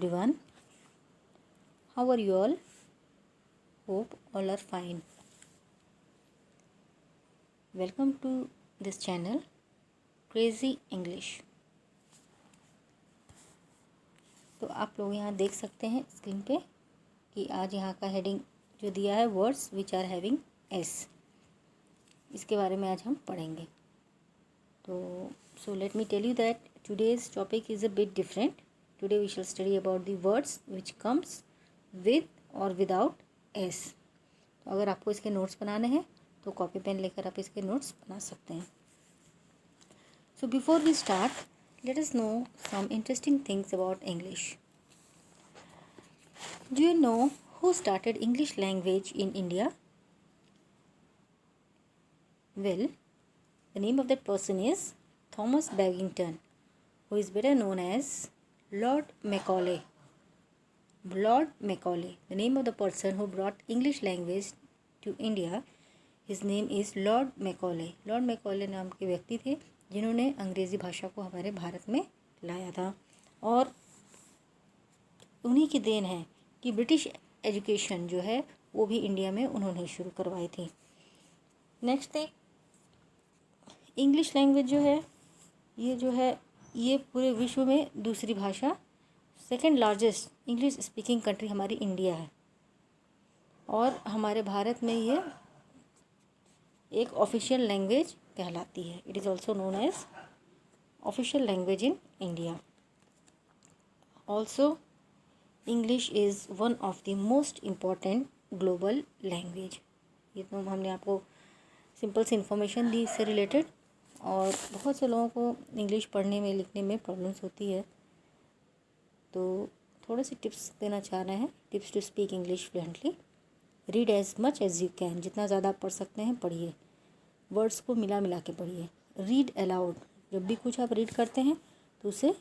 everyone. How are you all? Hope all are fine. Welcome to this channel Crazy English. तो आप लोग यहाँ देख सकते हैं स्क्रीन पे कि आज यहाँ का हेडिंग जो दिया है words which are having S, इसके बारे में आज हम पढ़ेंगे. तो so let me tell you that today's topic is a bit different. Today we shall study about the words which comes with or without s. तो अगर आपको इसके नोट्स बनाने हैं तो कॉपी पेन लेकर आप इसके नोट्स बना सकते हैं. So before we start, let us know some interesting things about English. Do you know who started English language in India? Well, the name of that person is Thomas Babington, who is better known as Lord Macaulay. Lord Macaulay, the name of the person who brought English language to India, his name is Lord Macaulay. Lord Macaulay नाम के व्यक्ति थे जिन्होंने अंग्रेज़ी भाषा को हमारे भारत में लाया था, और उन्हीं की देन है कि ब्रिटिश एजुकेशन जो है वो भी इंडिया में उन्होंने शुरू करवाई थी. नेक्स्ट थिंग, इंग्लिश लैंग्वेज जो है ये पूरे विश्व में दूसरी भाषा, second largest English speaking country हमारी इंडिया है, और हमारे भारत में ये एक ऑफिशियल लैंग्वेज कहलाती है. It is also known as official language in India. Also English is one of the most important global language. ये तो हमने आपको सिंपल सी इन्फॉर्मेशन दी इससे रिलेटेड, और बहुत से लोगों को इंग्लिश पढ़ने में लिखने में प्रॉब्लम्स होती है, तो थोड़े से टिप्स देना चाह रहे हैं. Tips to speak English fluently. Read as much as you can. जितना ज़्यादा आप पढ़ सकते हैं पढ़िए. वर्ड्स को मिला मिला के पढ़िए. Read aloud. जब भी कुछ आप रीड करते हैं तो उसे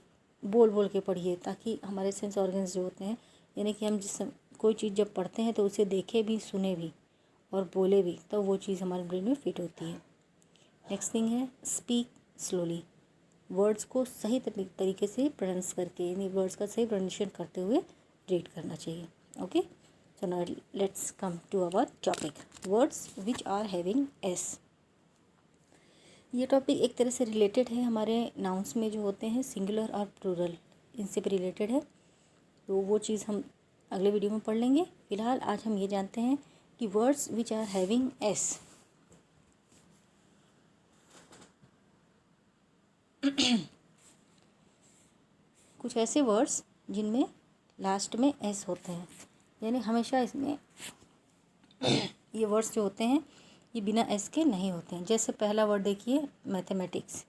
बोल बोल के पढ़िए, ताकि हमारे सेंस ऑर्गन्स जो होते हैं, यानी कि हम कोई चीज़ जब पढ़ते हैं तो उसे देखे भी, सुने भी और बोले भी, तो वो चीज़ हमारे ब्रेन में फिट होती है. नेक्स्ट थिंग है स्पीक स्लोली. वर्ड्स को सही तरीके से प्रोनाउंस करके, यानी वर्ड्स का सही प्रोनाउंसिएशन करते हुए रीड करना चाहिए. Okay, so now let's come to our topic, words which are having S. ये टॉपिक एक तरह से रिलेटेड है हमारे नाउन्स में जो होते हैं सिंगुलर और प्लूरल, इनसे भी रिलेटेड है, तो वो चीज़ हम अगले वीडियो में पढ़ लेंगे. फ़िलहाल आज हम ये जानते हैं कि words which are having S. कुछ ऐसे वर्ड्स जिनमें लास्ट में एस होते हैं, यानी हमेशा इसमें ये वर्ड्स जो होते हैं ये बिना एस के नहीं होते हैं. जैसे पहला वर्ड देखिए, मैथमेटिक्स.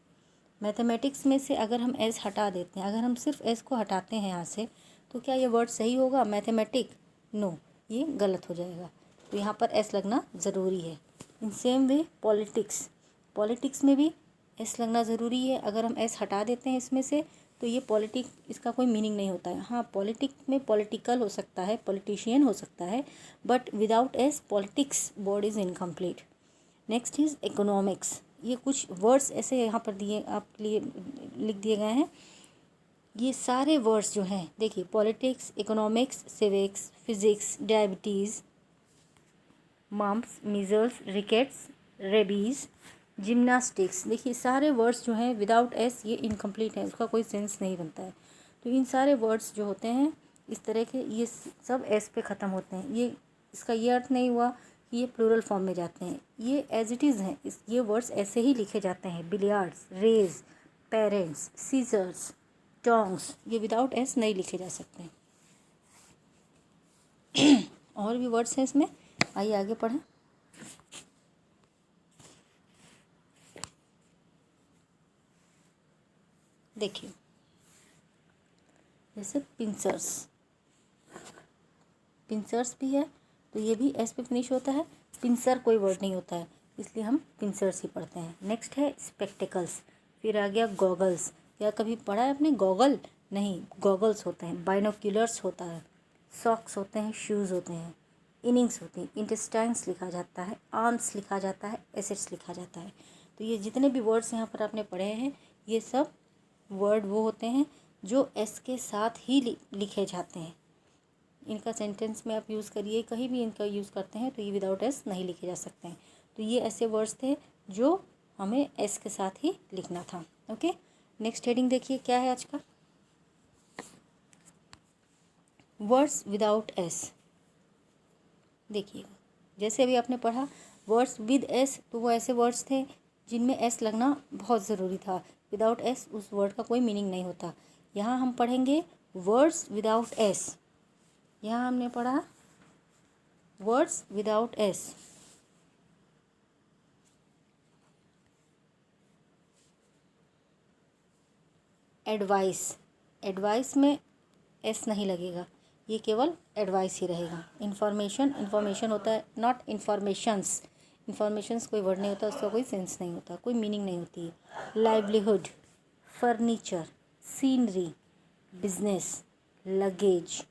मैथमेटिक्स में से अगर हम एस हटा देते हैं, अगर हम सिर्फ एस को हटाते हैं यहाँ से, तो क्या ये वर्ड सही होगा मैथमेटिक? नो, ये गलत हो जाएगा. तो यहाँ पर एस लगना ज़रूरी है. In same way politics. Politics में भी एस लगना ज़रूरी है. अगर हम एस हटा देते हैं इसमें से, तो ये पॉलिटिक, इसका कोई मीनिंग नहीं होता है. हाँ, पॉलिटिक में पॉलिटिकल हो सकता है, पॉलिटिशियन हो सकता है, but without S politics word is incomplete. Next is economics. ये कुछ वर्ड्स ऐसे यहाँ पर दिए आपके लिए लिख दिए गए हैं. ये सारे वर्ड्स जो हैं देखिए, politics, economics, civics, physics, diabetes, mumps, measles, rickets, rabies, gymnastics. देखिए सारे वर्ड्स जो हैं विदाउट एस ये इनकम्प्लीट है, उसका कोई सेंस नहीं बनता है. तो इन सारे वर्ड्स जो होते हैं इस तरह के, ये सब एस पे ख़त्म होते हैं. ये इसका ये अर्थ नहीं हुआ कि ये प्लूरल फॉर्म में जाते हैं. ये एज इट इज़ हैं, ये वर्ड्स ऐसे ही लिखे जाते हैं. Billiards, rays, parents, scissors, tongs, ये विदाउट एस नहीं लिखे जा सकते. और भी वर्ड्स हैं इसमें, आइए आगे पढ़ें. देखिए जैसे पिंसर्स. पिंसर्स भी है तो ये भी एस पे फिनिश होता है. पिंसर कोई वर्ड नहीं होता है, इसलिए हम पिंसर्स ही पढ़ते हैं. नेक्स्ट है स्पेक्टिकल्स. फिर आ गया गॉगल्स. क्या कभी पढ़ा है आपने गॉगल? नहीं, गॉगल्स होते हैं. बाइनोक्यूलर्स होता है. सॉक्स होते हैं, शूज़ होते हैं. इनिंग्स होती हैं, इंटेस्टाइन्स लिखा जाता है, आर्म्स लिखा जाता है, एसेट्स लिखा जाता है. तो ये जितने भी वर्ड्स यहाँ पर आपने पढ़े हैं ये सब वर्ड वो होते हैं जो एस के साथ ही लिखे जाते हैं। इनका सेंटेंस में आप यूज़ करिए, कहीं भी इनका यूज़ करते हैं तो ये विदाउट एस नहीं लिखे जा सकते हैं। तो ये ऐसे वर्ड्स थे जो हमें एस के साथ ही लिखना था। ओके, नेक्स्ट हेडिंग देखिए क्या है आज का, वर्ड्स विदाउट एस। देखिएगा, जैसे अभी आपने पढ़ा वर्ड्स विद एस, तो वो ऐसे वर्ड्स थे जिनमें एस लगना बहुत ज़रूरी था। विदाउट एस उस वर्ड का कोई मीनिंग नहीं होता। यहाँ हम पढ़ेंगे वर्ड्स विदाउट एस। यहाँ हमने पढ़ा words without S. Advice, advice में एस नहीं लगेगा, ये केवल एडवाइस ही रहेगा। इन्फॉर्मेशन, इन्फॉर्मेशन होता है, नॉट इन्फॉर्मेशंस। इन्फॉर्मेशंस कोई वर्ड नहीं होता, उसका कोई सेंस नहीं होता, कोई मीनिंग नहीं होती है। Livelihood, furniture, scenery, business, luggage,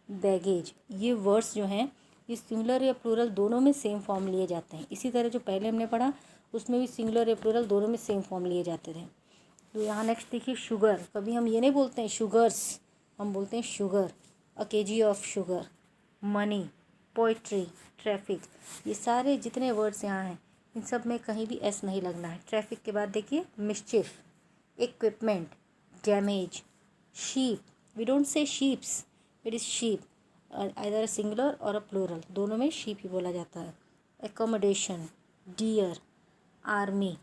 baggage, ये वर्ड्स जो हैं ये सिंगुलर या प्लूरल दोनों में सेम फॉर्म लिए जाते हैं। इसी तरह जो पहले हमने पढ़ा उसमें भी सिंगुलर या प्लूरल दोनों में सेम फॉर्म लिए जाते थे। तो यहाँ नेक्स्ट देखिए शुगर, कभी हम ये नहीं बोलते हैं शुगर्स, हम बोलते हैं sugar, a KG of sugar. Money, poetry, traffic, ये सारे जितने वर्ड्स यहाँ हैं इन सब में कहीं भी एस नहीं लगना है। ट्रैफिक के बाद देखिए mischief, equipment, damage, sheep, we don't say sheeps, it is sheep, either singular or a plural, दोनों में शीप ही बोला जाता है। Accommodation, deer, army,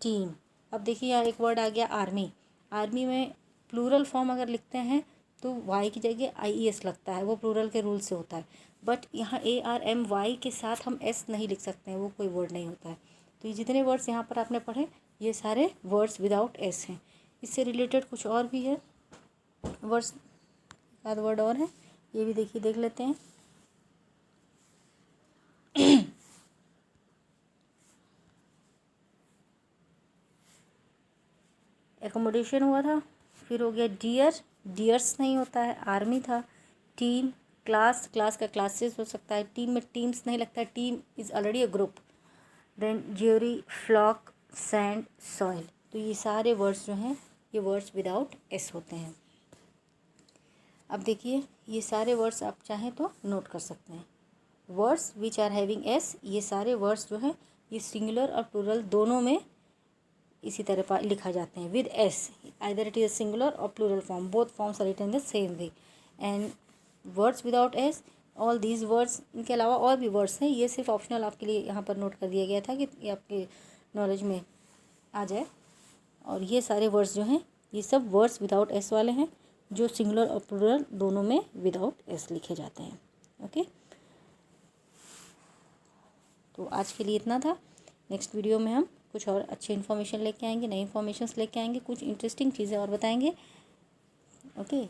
team. अब देखिए यहाँ एक वर्ड आ गया आर्मी। आर्मी में प्लूरल फॉर्म अगर लिखते हैं तो वाई की जगह IES लगता है, वो प्लूरल के रूल से होता है। बट यहाँ ARMY के साथ हम एस नहीं लिख सकते हैं, वो कोई वर्ड नहीं होता है। तो ये जितने वर्ड्स यहाँ पर आपने पढ़े ये सारे वर्ड्स विदाउट एस हैं। इससे रिलेटेड कुछ और भी है वर्ड्स, आध वर्ड और है, ये भी देखिए, देख लेते हैं। एकोमोडेशन हुआ था, फिर हो गया डियर, डियर्स नहीं होता है, आर्मी था। टीम, क्लास, क्लास का क्लासेस हो सकता है, टीम में टीम्स नहीं लगता है, team is already a group. Then jury, flock, sand, soil. तो ये सारे वर्ड्स जो हैं ये वर्ड्स विदाउट एस होते हैं। अब देखिए ये सारे वर्ड्स आप चाहें तो नोट कर सकते हैं। Words which are having S, ये सारे वर्ड्स जो हैं ये सिंगुलर और प्लूरल दोनों में इसी तरह लिखा जाते हैं with S, either it is singular or plural form, both forms are written the same way. And words without S, all these words, इनके अलावा और भी वर्ड्स हैं, ये सिर्फ ऑप्शनल आपके लिए यहाँ पर नोट कर दिया गया था कि ये आपके नॉलेज में आ जाए। और ये सारे वर्ड्स जो हैं ये सब वर्ड्स विदाउट एस वाले हैं जो सिंगुलर और प्लूरल दोनों में विदाउट एस लिखे जाते हैं। ओके, तो आज के लिए इतना था। नेक्स्ट वीडियो में हम कुछ और अच्छी इन्फॉर्मेशन लेके आएंगे, नई इन्फॉर्मेशंस लेके आएंगे, कुछ इंटरेस्टिंग चीज़ें और बताएंगे। ओके।